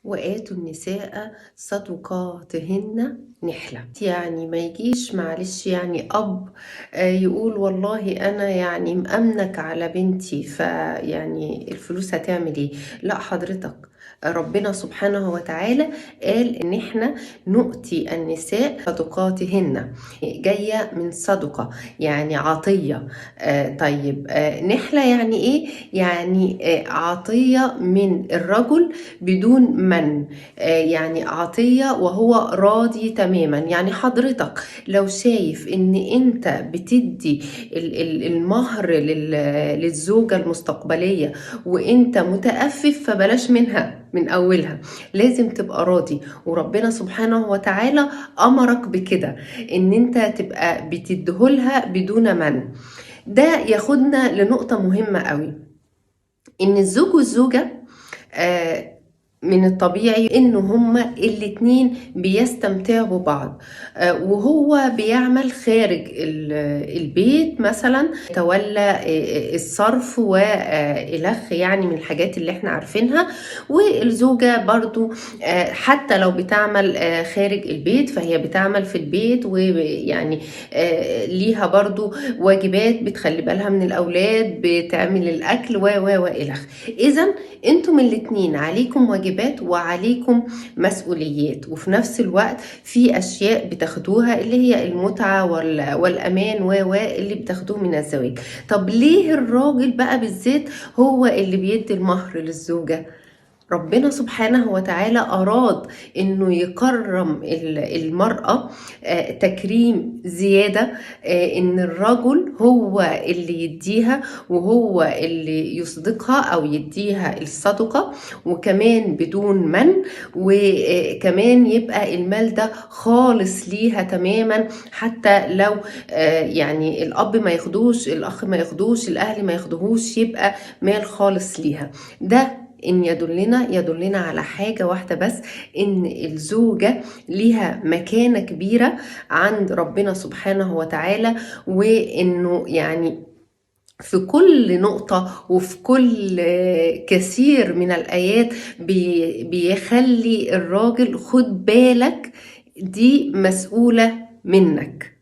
وآتوا النساء صدقاتهن نحلة. يعني ما يجيش معلش يعني أب يقول والله أنا يعني مأمنك على بنتي فيعني الفلوس هتعمل إيه؟ لا حضرتك، ربنا سبحانه وتعالى قال إن إحنا نؤتي النساء صدقاتهن، جاية من صدقة يعني عطية. طيب نحلة يعني إيه؟ يعني عطية من الرجل بدون من، يعني عطية وهو راضي تماما. يعني حضرتك لو شايف ان انت بتدي المهر للزوجة المستقبلية وانت متأفف، فبلاش منها من اولها، لازم تبقى راضي. وربنا سبحانه وتعالى امرك بكده، ان انت تبقى بتديهولها بدون من. ده ياخدنا لنقطة مهمة قوي، ان الزوج والزوجة من الطبيعي ان هما الاتنين بيستمتعوا ببعض، وهو بيعمل خارج البيت مثلا، تولى الصرف والخ، يعني من الحاجات اللي احنا عارفينها. والزوجة برضو حتى لو بتعمل خارج البيت فهي بتعمل في البيت، ويعني ليها برضو واجبات، بتخلي بالها من الأولاد، بتعمل الأكل وإلخ. إذن انتم الاتنين عليكم واجبات وعليكم مسؤوليات، وفي نفس الوقت في أشياء بتاخدوها اللي هي المتعة والأمان اللي بتاخدوه من الزواج. طب ليه الراجل بقى بالذات هو اللي بيدي المهر للزوجة؟ ربنا سبحانه وتعالى أراد إنه يكرم المرأة تكريم زيادة، إن الرجل هو اللي يديها وهو اللي يصدقها أو يديها الصدقة، وكمان بدون من، وكمان يبقى المال ده خالص ليها تماما، حتى لو يعني الأب ما ياخدوش، الأخ ما ياخدوش، الأهل ما ياخدوهوش، يبقى مال خالص ليها. ده إن يدلنا على حاجة واحدة بس، إن الزوجة ليها مكانة كبيرة عند ربنا سبحانه وتعالى، وإنه يعني في كل نقطة وفي كل كثير من الآيات بيخلي الراجل خد بالك، دي مسؤولة منك.